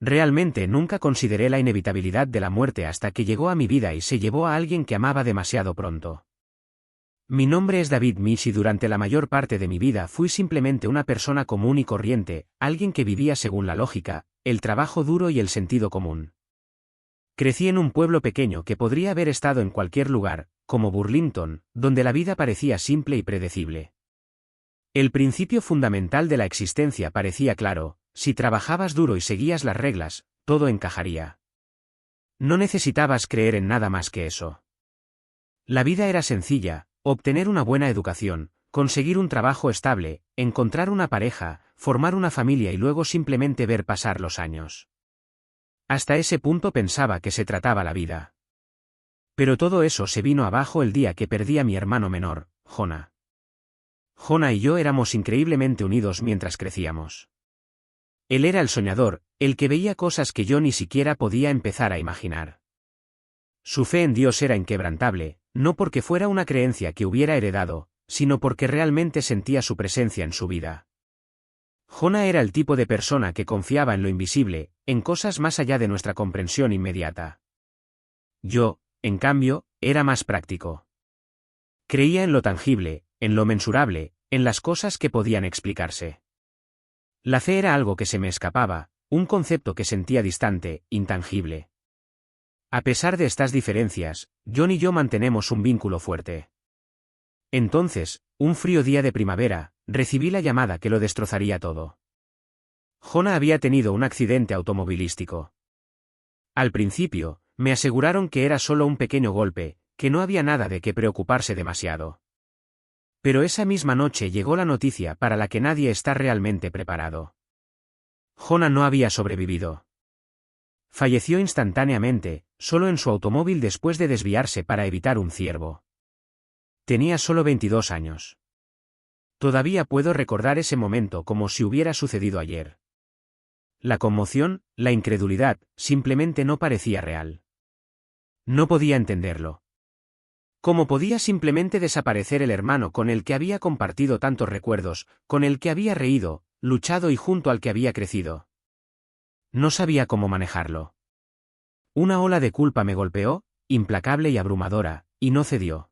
Realmente nunca consideré la inevitabilidad de la muerte hasta que llegó a mi vida y se llevó a alguien que amaba demasiado pronto. Mi nombre es David Mish y durante la mayor parte de mi vida fui simplemente una persona común y corriente, alguien que vivía según la lógica, el trabajo duro y el sentido común. Crecí en un pueblo pequeño que podría haber estado en cualquier lugar, como Burlington, donde la vida parecía simple y predecible. El principio fundamental de la existencia parecía claro: si trabajabas duro y seguías las reglas, todo encajaría. No necesitabas creer en nada más que eso. La vida era sencilla: obtener una buena educación, conseguir un trabajo estable, encontrar una pareja, formar una familia y luego simplemente ver pasar los años. Hasta ese punto pensaba que se trataba la vida. Pero todo eso se vino abajo el día que perdí a mi hermano menor, Jonah. Jonah y yo éramos increíblemente unidos mientras crecíamos. Él era el soñador, el que veía cosas que yo ni siquiera podía empezar a imaginar. Su fe en Dios era inquebrantable, no porque fuera una creencia que hubiera heredado, sino porque realmente sentía su presencia en su vida. Jonah era el tipo de persona que confiaba en lo invisible, en cosas más allá de nuestra comprensión inmediata. Yo, en cambio, era más práctico. Creía en lo tangible, en lo mensurable, en las cosas que podían explicarse. La fe era algo que se me escapaba, un concepto que sentía distante, intangible. A pesar de estas diferencias, John y yo mantenemos un vínculo fuerte. Entonces, un frío día de primavera, recibí la llamada que lo destrozaría todo. Jonah había tenido un accidente automovilístico. Al principio, me aseguraron que era solo un pequeño golpe, que no había nada de qué preocuparse demasiado. Pero esa misma noche llegó la noticia para la que nadie está realmente preparado. Jonah no había sobrevivido. Falleció instantáneamente, solo en su automóvil después de desviarse para evitar un ciervo. Tenía solo 22 años. Todavía puedo recordar ese momento como si hubiera sucedido ayer. La conmoción, la incredulidad, simplemente no parecía real. No podía entenderlo. ¿Cómo podía simplemente desaparecer el hermano con el que había compartido tantos recuerdos, con el que había reído, luchado y junto al que había crecido? No sabía cómo manejarlo. Una ola de culpa me golpeó, implacable y abrumadora, y no cedió.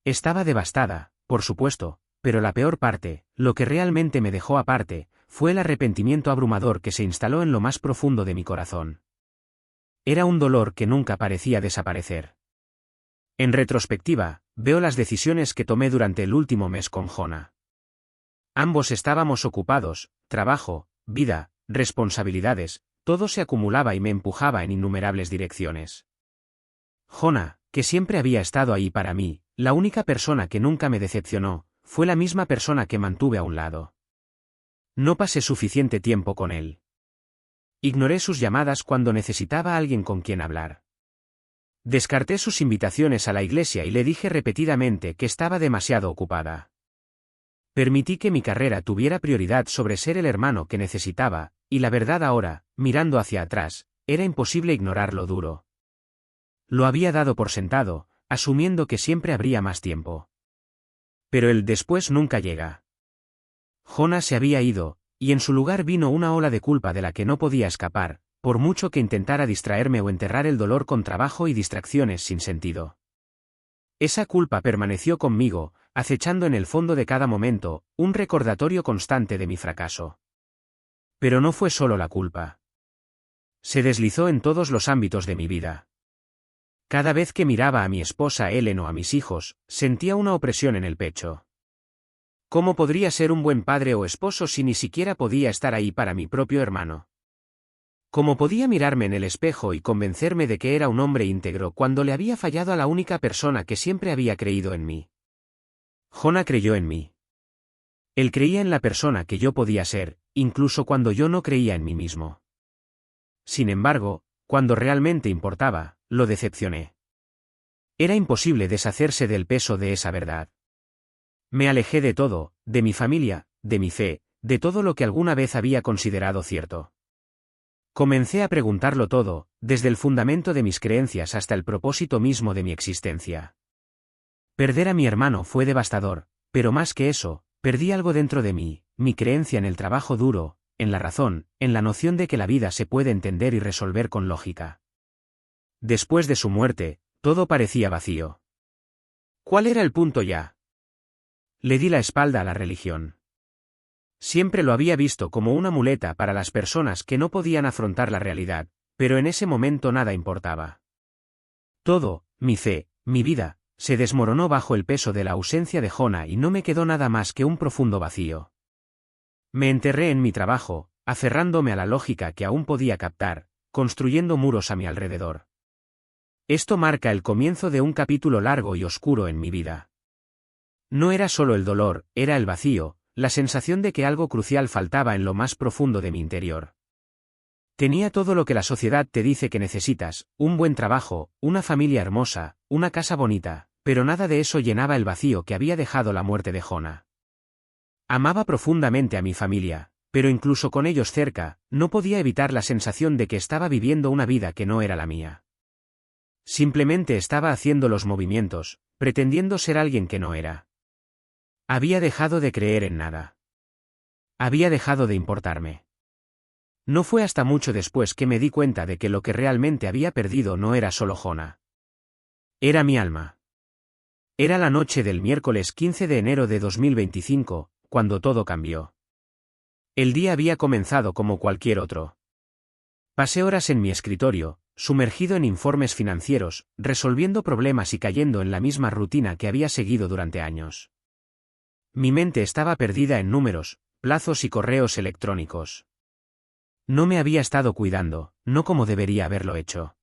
Estaba devastada, por supuesto, pero la peor parte, lo que realmente me dejó aparte, fue el arrepentimiento abrumador que se instaló en lo más profundo de mi corazón. Era un dolor que nunca parecía desaparecer. En retrospectiva, veo las decisiones que tomé durante el último mes con Jonah. Ambos estábamos ocupados: trabajo, vida, responsabilidades, todo se acumulaba y me empujaba en innumerables direcciones. Jonah, que siempre había estado ahí para mí, la única persona que nunca me decepcionó, fue la misma persona que mantuve a un lado. No pasé suficiente tiempo con él. Ignoré sus llamadas cuando necesitaba a alguien con quien hablar. Descarté sus invitaciones a la iglesia y le dije repetidamente que estaba demasiado ocupada. Permití que mi carrera tuviera prioridad sobre ser el hermano que necesitaba, y la verdad ahora, mirando hacia atrás, era imposible ignorar lo duro. Lo había dado por sentado, asumiendo que siempre habría más tiempo. Pero el después nunca llega. Jonah se había ido, y en su lugar vino una ola de culpa de la que no podía escapar, por mucho que intentara distraerme o enterrar el dolor con trabajo y distracciones sin sentido. Esa culpa permaneció conmigo, acechando en el fondo de cada momento, un recordatorio constante de mi fracaso. Pero no fue solo la culpa. Se deslizó en todos los ámbitos de mi vida. Cada vez que miraba a mi esposa Ellen o a mis hijos, sentía una opresión en el pecho. ¿Cómo podría ser un buen padre o esposo si ni siquiera podía estar ahí para mi propio hermano? ¿Cómo podía mirarme en el espejo y convencerme de que era un hombre íntegro cuando le había fallado a la única persona que siempre había creído en mí? Jonah creyó en mí. Él creía en la persona que yo podía ser, incluso cuando yo no creía en mí mismo. Sin embargo, cuando realmente importaba, lo decepcioné. Era imposible deshacerse del peso de esa verdad. Me alejé de todo, de mi familia, de mi fe, de todo lo que alguna vez había considerado cierto. Comencé a preguntarlo todo, desde el fundamento de mis creencias hasta el propósito mismo de mi existencia. Perder a mi hermano fue devastador, pero más que eso, perdí algo dentro de mí, mi creencia en el trabajo duro, en la razón, en la noción de que la vida se puede entender y resolver con lógica. Después de su muerte, todo parecía vacío. ¿Cuál era el punto ya? Le di la espalda a la religión. Siempre lo había visto como una muleta para las personas que no podían afrontar la realidad, pero en ese momento nada importaba. Todo, mi fe, mi vida, se desmoronó bajo el peso de la ausencia de Jonah y no me quedó nada más que un profundo vacío. Me enterré en mi trabajo, aferrándome a la lógica que aún podía captar, construyendo muros a mi alrededor. Esto marca el comienzo de un capítulo largo y oscuro en mi vida. No era solo el dolor, era el vacío, la sensación de que algo crucial faltaba en lo más profundo de mi interior. Tenía todo lo que la sociedad te dice que necesitas, un buen trabajo, una familia hermosa, una casa bonita, pero nada de eso llenaba el vacío que había dejado la muerte de Jonah. Amaba profundamente a mi familia, pero incluso con ellos cerca, no podía evitar la sensación de que estaba viviendo una vida que no era la mía. Simplemente estaba haciendo los movimientos, pretendiendo ser alguien que no era. Había dejado de creer en nada. Había dejado de importarme. No fue hasta mucho después que me di cuenta de que lo que realmente había perdido no era solo Jonah. Era mi alma. Era la noche del miércoles 15 de enero de 2025, cuando todo cambió. El día había comenzado como cualquier otro. Pasé horas en mi escritorio, sumergido en informes financieros, resolviendo problemas y cayendo en la misma rutina que había seguido durante años. Mi mente estaba perdida en números, plazos y correos electrónicos. No me había estado cuidando, no como debería haberlo hecho.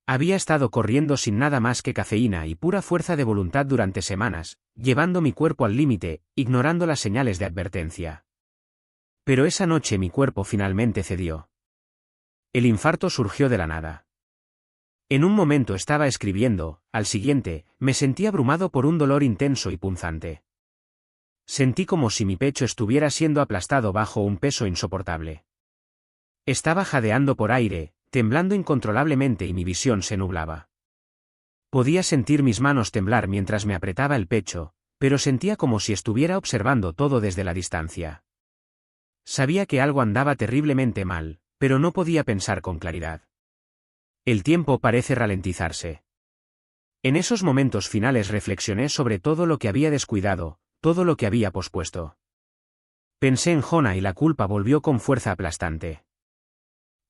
Había estado corriendo sin nada más que cafeína y pura fuerza de voluntad durante semanas, llevando mi cuerpo al límite, ignorando las señales de advertencia. Pero esa noche mi cuerpo finalmente cedió. El infarto surgió de la nada. En un momento estaba escribiendo, al siguiente, me sentí abrumado por un dolor intenso y punzante. Sentí como si mi pecho estuviera siendo aplastado bajo un peso insoportable. Estaba jadeando por aire, temblando incontrolablemente y mi visión se nublaba. Podía sentir mis manos temblar mientras me apretaba el pecho, pero sentía como si estuviera observando todo desde la distancia. Sabía que algo andaba terriblemente mal, pero no podía pensar con claridad. El tiempo parece ralentizarse. En esos momentos finales reflexioné sobre todo lo que había descuidado, todo lo que había pospuesto. Pensé en Jonah y la culpa volvió con fuerza aplastante.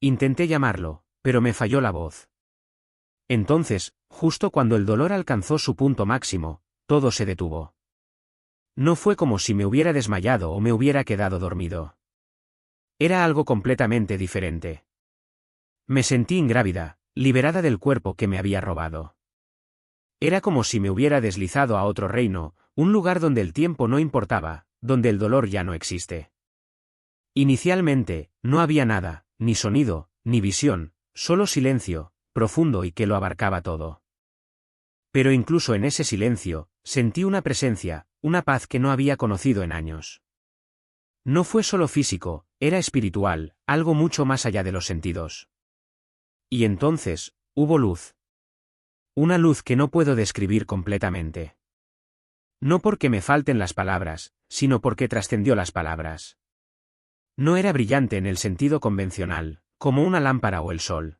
Intenté llamarlo, pero me falló la voz. Entonces, justo cuando el dolor alcanzó su punto máximo, todo se detuvo. No fue como si me hubiera desmayado o me hubiera quedado dormido. Era algo completamente diferente. Me sentí ingrávida, liberada del cuerpo que me había robado. Era como si me hubiera deslizado a otro reino, un lugar donde el tiempo no importaba, donde el dolor ya no existe. Inicialmente, no había nada, ni sonido, ni visión, solo silencio, profundo y que lo abarcaba todo. Pero incluso en ese silencio, sentí una presencia, una paz que no había conocido en años. No fue solo físico, era espiritual, algo mucho más allá de los sentidos. Y entonces, hubo luz. Una luz que no puedo describir completamente. No porque me falten las palabras, sino porque trascendió las palabras. No era brillante en el sentido convencional, como una lámpara o el sol.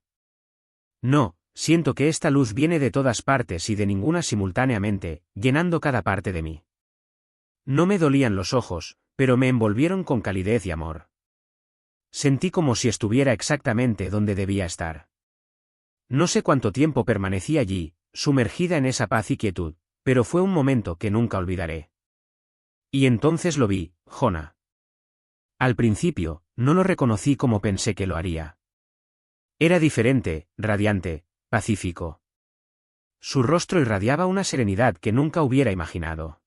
No, siento que esta luz viene de todas partes y de ninguna simultáneamente, llenando cada parte de mí. No me dolían los ojos, pero me envolvieron con calidez y amor. Sentí como si estuviera exactamente donde debía estar. No sé cuánto tiempo permanecí allí, sumergida en esa paz y quietud, pero fue un momento que nunca olvidaré. Y entonces lo vi, Jonah. Al principio, no lo reconocí como pensé que lo haría. Era diferente, radiante, pacífico. Su rostro irradiaba una serenidad que nunca hubiera imaginado.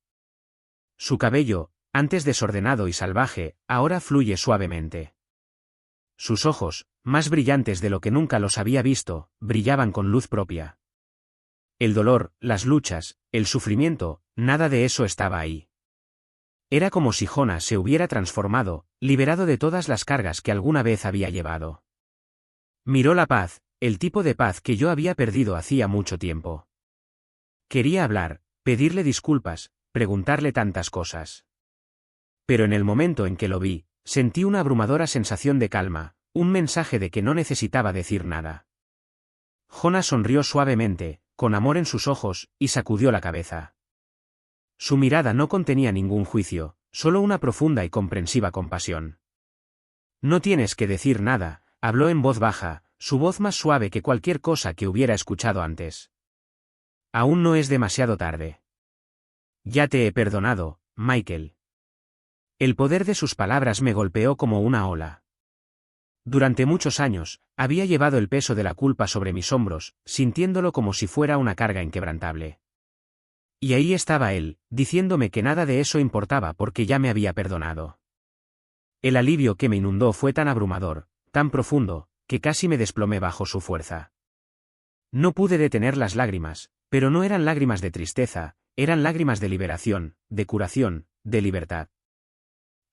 Su cabello, antes desordenado y salvaje, ahora fluye suavemente. Sus ojos, más brillantes de lo que nunca los había visto, brillaban con luz propia. El dolor, las luchas, el sufrimiento, nada de eso estaba ahí. Era como si Jonah se hubiera transformado, liberado de todas las cargas que alguna vez había llevado. Miró la paz, el tipo de paz que yo había perdido hacía mucho tiempo. Quería hablar, pedirle disculpas, preguntarle tantas cosas. Pero en el momento en que lo vi, Sentí una abrumadora sensación de calma, un mensaje de que no necesitaba decir nada. Jonah sonrió suavemente, con amor en sus ojos, y sacudió la cabeza. Su mirada no contenía ningún juicio, solo una profunda y comprensiva compasión. No tienes que decir nada, habló en voz baja, su voz más suave que cualquier cosa que hubiera escuchado antes. Aún no es demasiado tarde. Ya te he perdonado, Michael. El poder de sus palabras me golpeó como una ola. Durante muchos años, había llevado el peso de la culpa sobre mis hombros, sintiéndolo como si fuera una carga inquebrantable. Y ahí estaba él, diciéndome que nada de eso importaba porque ya me había perdonado. El alivio que me inundó fue tan abrumador, tan profundo, que casi me desplomé bajo su fuerza. No pude detener las lágrimas, pero no eran lágrimas de tristeza, eran lágrimas de liberación, de curación, de libertad.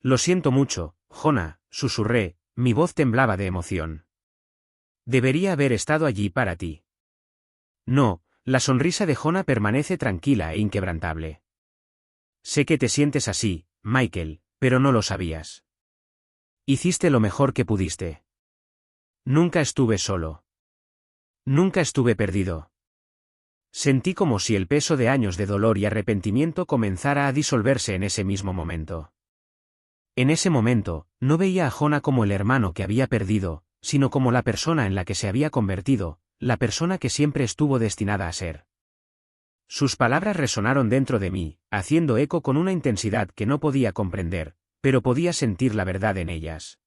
Lo siento mucho, Jonah, susurré, mi voz temblaba de emoción. Debería haber estado allí para ti. No, la sonrisa de Jonah permanece tranquila e inquebrantable. Sé que te sientes así, Michael, pero no lo sabías. Hiciste lo mejor que pudiste. Nunca estuve solo. Nunca estuve perdido. Sentí como si el peso de años de dolor y arrepentimiento comenzara a disolverse en ese mismo momento. En ese momento, no veía a Jonah como el hermano que había perdido, sino como la persona en la que se había convertido, la persona que siempre estuvo destinada a ser. Sus palabras resonaron dentro de mí, haciendo eco con una intensidad que no podía comprender, pero podía sentir la verdad en ellas.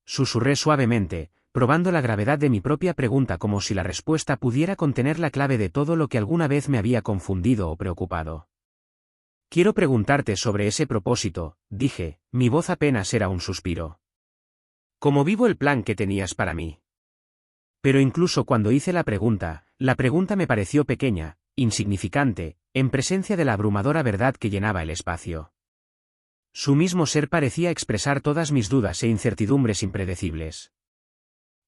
Susurré suavemente, probando la gravedad de mi propia pregunta como si la respuesta pudiera contener la clave de todo lo que alguna vez me había confundido o preocupado. Quiero preguntarte sobre ese propósito, dije, mi voz apenas era un suspiro. ¿Cómo vivo el plan que tenías para mí? Pero incluso cuando hice la pregunta me pareció pequeña, insignificante, en presencia de la abrumadora verdad que llenaba el espacio. Su mismo ser parecía expresar todas mis dudas e incertidumbres impredecibles.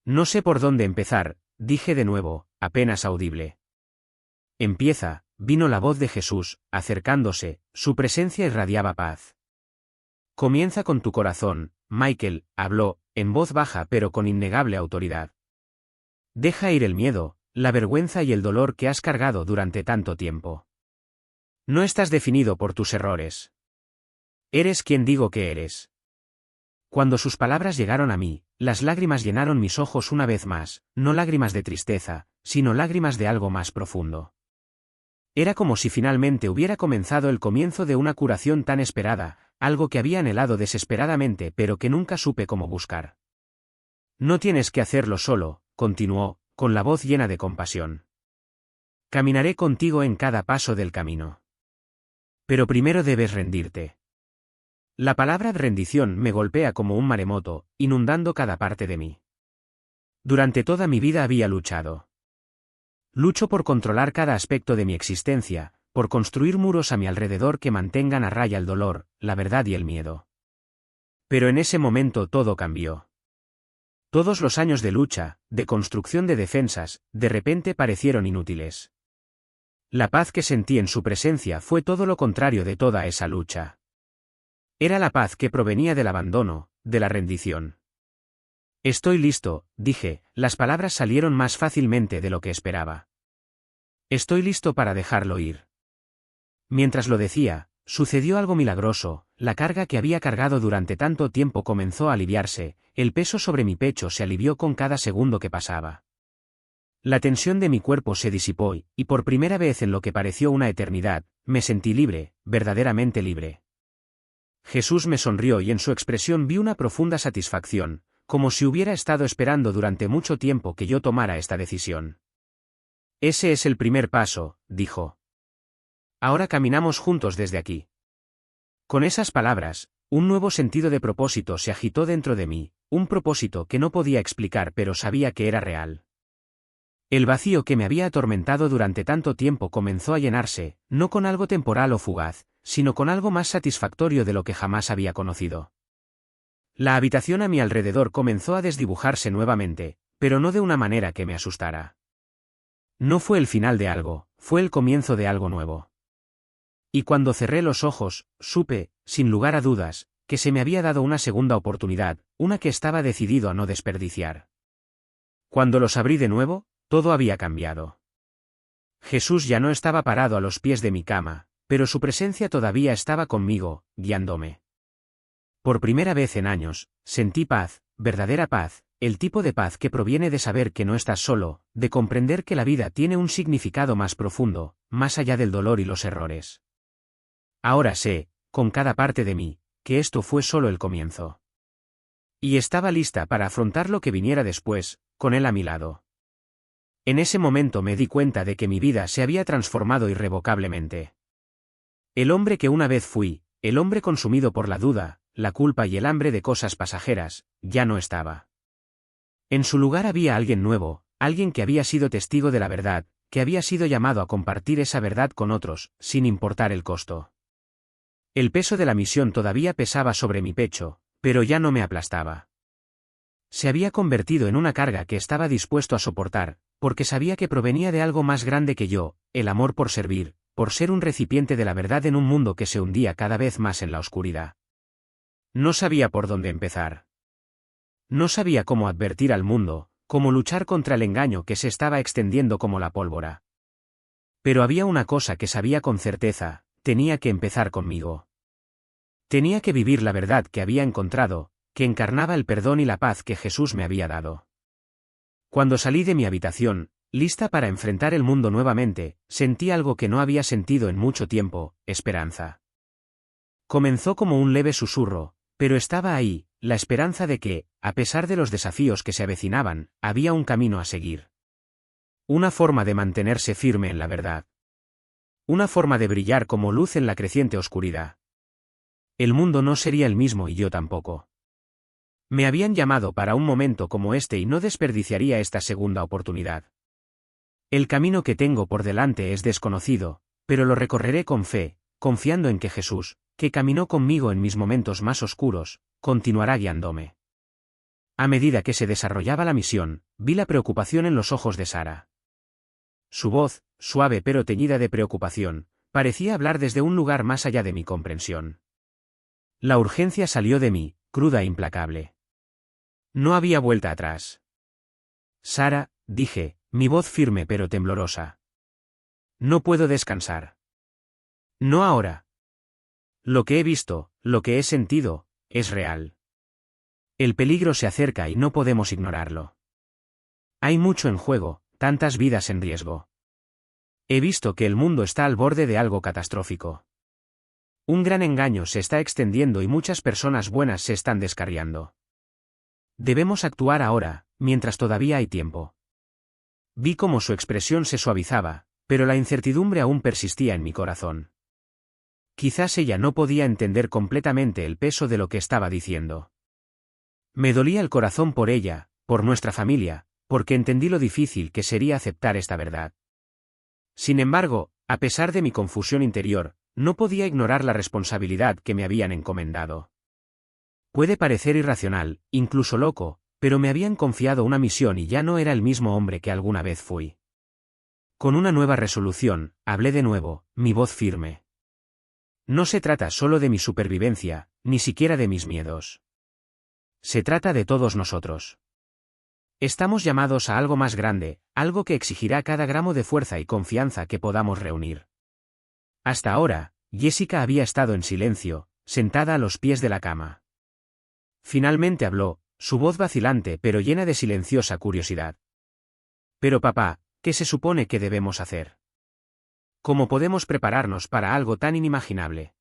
No sé por dónde empezar, dije de nuevo, apenas audible. Empieza, vino la voz de Jesús, acercándose, su presencia irradiaba paz. Comienza con tu corazón, Michael, habló, en voz baja pero con innegable autoridad. Deja ir el miedo, la vergüenza y el dolor que has cargado durante tanto tiempo. No estás definido por tus errores. Eres quien digo que eres. Cuando sus palabras llegaron a mí, las lágrimas llenaron mis ojos una vez más, no lágrimas de tristeza, sino lágrimas de algo más profundo. Era como si finalmente hubiera comenzado el comienzo de una curación tan esperada, algo que había anhelado desesperadamente pero que nunca supe cómo buscar. No tienes que hacerlo solo, continuó, con la voz llena de compasión. Caminaré contigo en cada paso del camino. Pero primero debes rendirte. La palabra rendición me golpea como un maremoto, inundando cada parte de mí. Durante toda mi vida había luchado. Lucho por controlar cada aspecto de mi existencia, por construir muros a mi alrededor que mantengan a raya el dolor, la verdad y el miedo. Pero en ese momento todo cambió. Todos los años de lucha, de construcción de defensas, de repente parecieron inútiles. La paz que sentí en su presencia fue todo lo contrario de toda esa lucha. Era la paz que provenía del abandono, de la rendición. Estoy listo, dije, las palabras salieron más fácilmente de lo que esperaba. Estoy listo para dejarlo ir. Mientras lo decía, sucedió algo milagroso, la carga que había cargado durante tanto tiempo comenzó a aliviarse, el peso sobre mi pecho se alivió con cada segundo que pasaba. La tensión de mi cuerpo se disipó y por primera vez en lo que pareció una eternidad, me sentí libre, verdaderamente libre. Jesús me sonrió y en su expresión vi una profunda satisfacción, como si hubiera estado esperando durante mucho tiempo que yo tomara esta decisión. Ese es el primer paso, dijo. Ahora caminamos juntos desde aquí. Con esas palabras, un nuevo sentido de propósito se agitó dentro de mí, un propósito que no podía explicar pero sabía que era real. El vacío que me había atormentado durante tanto tiempo comenzó a llenarse, no con algo temporal o fugaz, sino con algo más satisfactorio de lo que jamás había conocido. La habitación a mi alrededor comenzó a desdibujarse nuevamente, pero no de una manera que me asustara. No fue el final de algo, fue el comienzo de algo nuevo. Y cuando cerré los ojos, supe, sin lugar a dudas, que se me había dado una segunda oportunidad, una que estaba decidido a no desperdiciar. Cuando los abrí de nuevo, todo había cambiado. Jesús ya no estaba parado a los pies de mi cama, pero su presencia todavía estaba conmigo, guiándome. Por primera vez en años, sentí paz, verdadera paz, el tipo de paz que proviene de saber que no estás solo, de comprender que la vida tiene un significado más profundo, más allá del dolor y los errores. Ahora sé, con cada parte de mí, que esto fue solo el comienzo. Y estaba lista para afrontar lo que viniera después, con él a mi lado. En ese momento me di cuenta de que mi vida se había transformado irrevocablemente. El hombre que una vez fui, el hombre consumido por la duda, la culpa y el hambre de cosas pasajeras, ya no estaba. En su lugar había alguien nuevo, alguien que había sido testigo de la verdad, que había sido llamado a compartir esa verdad con otros, sin importar el costo. El peso de la misión todavía pesaba sobre mi pecho, pero ya no me aplastaba. Se había convertido en una carga que estaba dispuesto a soportar, porque sabía que provenía de algo más grande que yo, el amor por servir, por ser un recipiente de la verdad en un mundo que se hundía cada vez más en la oscuridad. No sabía por dónde empezar. No sabía cómo advertir al mundo, cómo luchar contra el engaño que se estaba extendiendo como la pólvora. Pero había una cosa que sabía con certeza, tenía que empezar conmigo. Tenía que vivir la verdad que había encontrado, que encarnaba el perdón y la paz que Jesús me había dado. Cuando salí de mi habitación, lista para enfrentar el mundo nuevamente, sentí algo que no había sentido en mucho tiempo, esperanza. Comenzó como un leve susurro, pero estaba ahí, la esperanza de que, a pesar de los desafíos que se avecinaban, había un camino a seguir. Una forma de mantenerse firme en la verdad. Una forma de brillar como luz en la creciente oscuridad. El mundo no sería el mismo y yo tampoco. Me habían llamado para un momento como este y no desperdiciaría esta segunda oportunidad. El camino que tengo por delante es desconocido, pero lo recorreré con fe, confiando en que Jesús, que caminó conmigo en mis momentos más oscuros, continuará guiándome. A medida que se desarrollaba la misión, vi la preocupación en los ojos de Sara. Su voz, suave pero teñida de preocupación, parecía hablar desde un lugar más allá de mi comprensión. La urgencia salió de mí, cruda e implacable. No había vuelta atrás. Sara, dije, mi voz firme pero temblorosa. No puedo descansar. No ahora. Lo que he visto, lo que he sentido, es real. El peligro se acerca y no podemos ignorarlo. Hay mucho en juego, tantas vidas en riesgo. He visto que el mundo está al borde de algo catastrófico. Un gran engaño se está extendiendo y muchas personas buenas se están descarriando. Debemos actuar ahora, mientras todavía hay tiempo. Vi cómo su expresión se suavizaba, pero la incertidumbre aún persistía en mi corazón. Quizás ella no podía entender completamente el peso de lo que estaba diciendo. Me dolía el corazón por ella, por nuestra familia, porque entendí lo difícil que sería aceptar esta verdad. Sin embargo, a pesar de mi confusión interior, no podía ignorar la responsabilidad que me habían encomendado. Puede parecer irracional, incluso loco, pero me habían confiado una misión y ya no era el mismo hombre que alguna vez fui. Con una nueva resolución, hablé de nuevo, mi voz firme. No se trata solo de mi supervivencia, ni siquiera de mis miedos. Se trata de todos nosotros. Estamos llamados a algo más grande, algo que exigirá cada gramo de fuerza y confianza que podamos reunir. Hasta ahora, Jessica había estado en silencio, sentada a los pies de la cama. Finalmente habló, su voz vacilante pero llena de silenciosa curiosidad. Pero papá, ¿qué se supone que debemos hacer? ¿Cómo podemos prepararnos para algo tan inimaginable?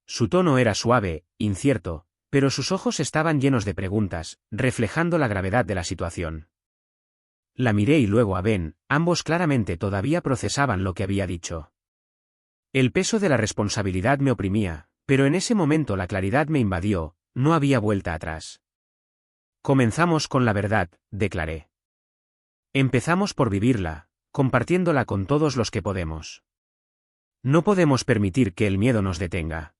Su tono era suave, incierto, pero sus ojos estaban llenos de preguntas, reflejando la gravedad de la situación. La miré y luego a Ben, ambos claramente todavía procesaban lo que había dicho. El peso de la responsabilidad me oprimía, pero en ese momento la claridad me invadió, no había vuelta atrás. Comenzamos con la verdad, declaré. Empezamos por vivirla, compartiéndola con todos los que podemos. No podemos permitir que el miedo nos detenga.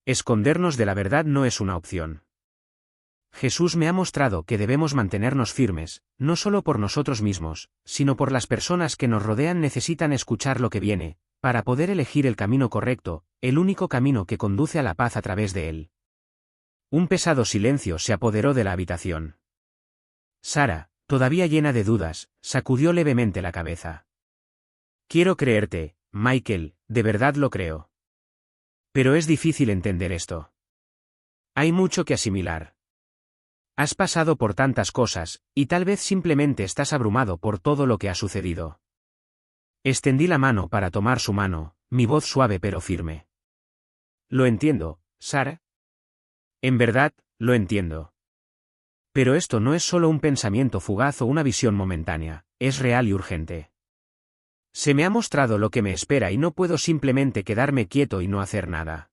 Escondernos de la verdad no es una opción. Jesús me ha mostrado que debemos mantenernos firmes, no solo por nosotros mismos, sino por las personas que nos rodean necesitan escuchar lo que viene, para poder elegir el camino correcto, el único camino que conduce a la paz a través de él. Un pesado silencio se apoderó de la habitación. Sara, todavía llena de dudas, sacudió levemente la cabeza. Quiero creerte, Michael, de verdad lo creo. Pero es difícil entender esto. Hay mucho que asimilar. Has pasado por tantas cosas, y tal vez simplemente estás abrumado por todo lo que ha sucedido. Extendí la mano para tomar su mano, mi voz suave pero firme. Lo entiendo, Sara. En verdad, lo entiendo. Pero esto no es solo un pensamiento fugaz o una visión momentánea, es real y urgente. Se me ha mostrado lo que me espera y no puedo simplemente quedarme quieto y no hacer nada.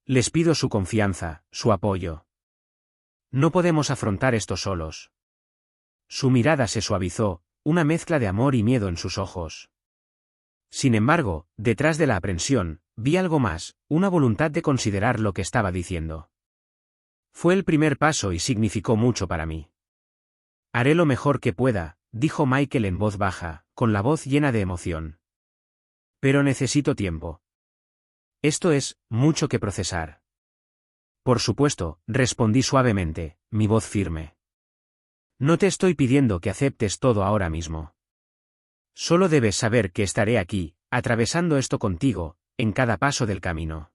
Les pido su confianza, su apoyo. No podemos afrontar esto solos. Su mirada se suavizó, una mezcla de amor y miedo en sus ojos. Sin embargo, detrás de la aprensión, vi algo más, una voluntad de considerar lo que estaba diciendo. Fue el primer paso y significó mucho para mí. Haré lo mejor que pueda, dijo Michael en voz baja, con la voz llena de emoción. Pero necesito tiempo. Esto es, mucho que procesar. Por supuesto, respondí suavemente, mi voz firme. No te estoy pidiendo que aceptes todo ahora mismo. Solo debes saber que estaré aquí, atravesando esto contigo, en cada paso del camino.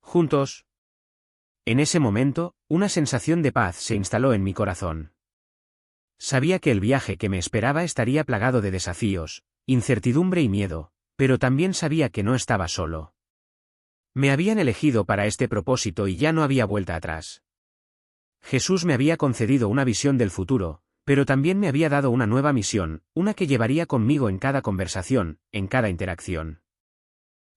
Juntos. En ese momento, una sensación de paz se instaló en mi corazón. Sabía que el viaje que me esperaba estaría plagado de desafíos, incertidumbre y miedo, pero también sabía que no estaba solo. Me habían elegido para este propósito y ya no había vuelta atrás. Jesús me había concedido una visión del futuro, pero también me había dado una nueva misión, una que llevaría conmigo en cada conversación, en cada interacción.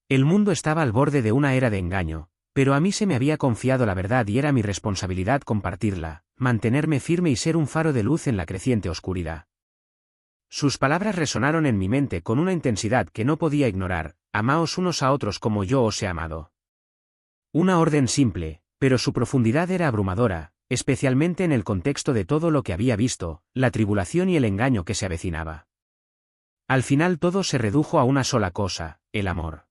El mundo estaba al borde de una era de engaño, pero a mí se me había confiado la verdad y era mi responsabilidad compartirla, mantenerme firme y ser un faro de luz en la creciente oscuridad. Sus palabras resonaron en mi mente con una intensidad que no podía ignorar: amaos unos a otros como yo os he amado. Una orden simple, pero su profundidad era abrumadora, especialmente en el contexto de todo lo que había visto, la tribulación y el engaño que se avecinaba. Al final todo se redujo a una sola cosa: el amor.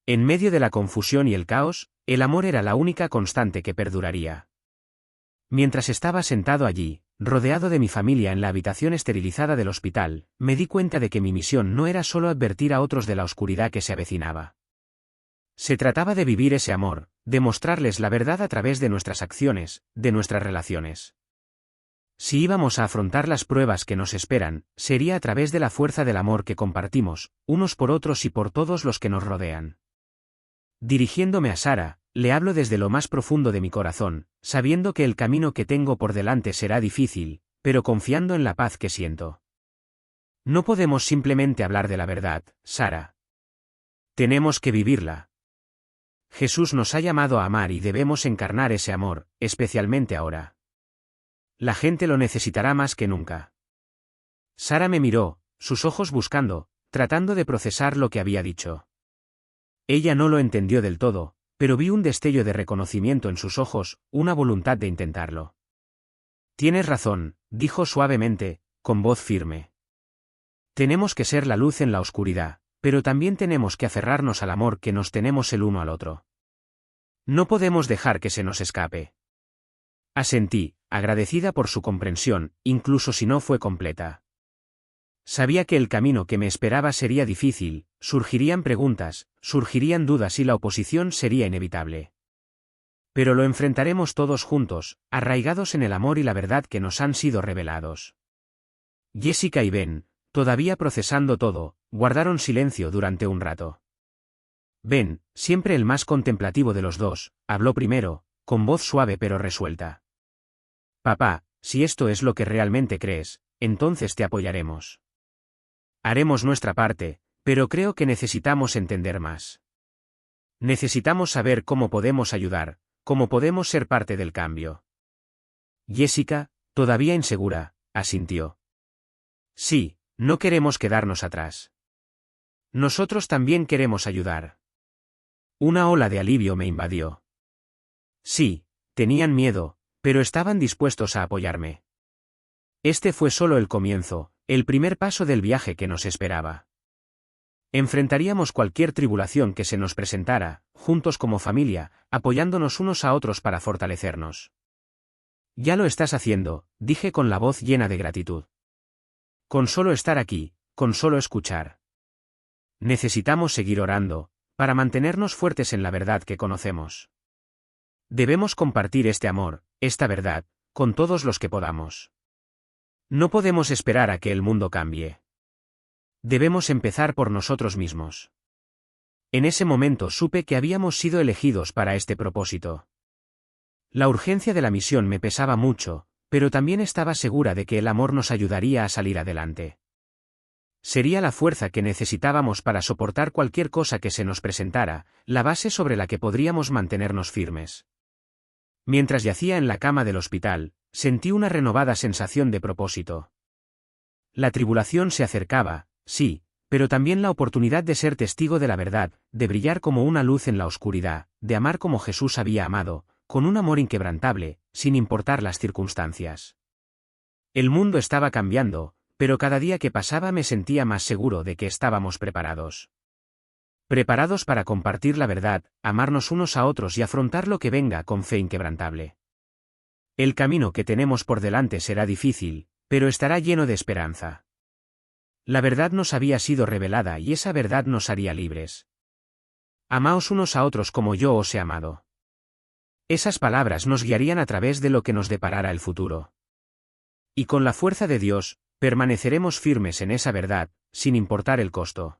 En medio de la confusión y el caos, el amor era la única constante que perduraría. Mientras estaba sentado allí, rodeado de mi familia en la habitación esterilizada del hospital, me di cuenta de que mi misión no era solo advertir a otros de la oscuridad que se avecinaba. Se trataba de vivir ese amor, de mostrarles la verdad a través de nuestras acciones, de nuestras relaciones. Si íbamos a afrontar las pruebas que nos esperan, sería a través de la fuerza del amor que compartimos, unos por otros y por todos los que nos rodean. Dirigiéndome a Sara, le hablo desde lo más profundo de mi corazón, sabiendo que el camino que tengo por delante será difícil, pero confiando en la paz que siento. No podemos simplemente hablar de la verdad, Sara. Tenemos que vivirla. Jesús nos ha llamado a amar y debemos encarnar ese amor, especialmente ahora. La gente lo necesitará más que nunca. Sara me miró, sus ojos buscando, tratando de procesar lo que había dicho. Ella no lo entendió del todo, pero vi un destello de reconocimiento en sus ojos, una voluntad de intentarlo. Tienes razón, dijo suavemente, con voz firme. Tenemos que ser la luz en la oscuridad, pero también tenemos que aferrarnos al amor que nos tenemos el uno al otro. No podemos dejar que se nos escape. Asentí, agradecida por su comprensión, incluso si no fue completa. Sabía que el camino que me esperaba sería difícil, surgirían preguntas, surgirían dudas y la oposición sería inevitable. Pero lo enfrentaremos todos juntos, arraigados en el amor y la verdad que nos han sido revelados. Jessica y Ben, todavía procesando todo, guardaron silencio durante un rato. Ben, siempre el más contemplativo de los dos, habló primero, con voz suave pero resuelta. Papá, si esto es lo que realmente crees, entonces te apoyaremos. Haremos nuestra parte, pero creo que necesitamos entender más. Necesitamos saber cómo podemos ayudar, cómo podemos ser parte del cambio. Jessica, todavía insegura, asintió. Sí, no queremos quedarnos atrás. Nosotros también queremos ayudar. Una ola de alivio me invadió. Sí, tenían miedo, pero estaban dispuestos a apoyarme. Este fue solo el comienzo, el primer paso del viaje que nos esperaba. Enfrentaríamos cualquier tribulación que se nos presentara, juntos como familia, apoyándonos unos a otros para fortalecernos. Ya lo estás haciendo, dije con la voz llena de gratitud. Con solo estar aquí, con solo escuchar. Necesitamos seguir orando, para mantenernos fuertes en la verdad que conocemos. Debemos compartir este amor, esta verdad, con todos los que podamos. No podemos esperar a que el mundo cambie. Debemos empezar por nosotros mismos. En ese momento supe que habíamos sido elegidos para este propósito. La urgencia de la misión me pesaba mucho, pero también estaba segura de que el amor nos ayudaría a salir adelante. Sería la fuerza que necesitábamos para soportar cualquier cosa que se nos presentara, la base sobre la que podríamos mantenernos firmes. Mientras yacía en la cama del hospital, sentí una renovada sensación de propósito. La tribulación se acercaba, sí, pero también la oportunidad de ser testigo de la verdad, de brillar como una luz en la oscuridad, de amar como Jesús había amado, con un amor inquebrantable, sin importar las circunstancias. El mundo estaba cambiando, pero cada día que pasaba me sentía más seguro de que estábamos preparados. Preparados para compartir la verdad, amarnos unos a otros y afrontar lo que venga con fe inquebrantable. El camino que tenemos por delante será difícil, pero estará lleno de esperanza. La verdad nos había sido revelada y esa verdad nos haría libres. Amaos unos a otros como yo os he amado. Esas palabras nos guiarían a través de lo que nos deparara el futuro. Y con la fuerza de Dios, permaneceremos firmes en esa verdad, sin importar el costo.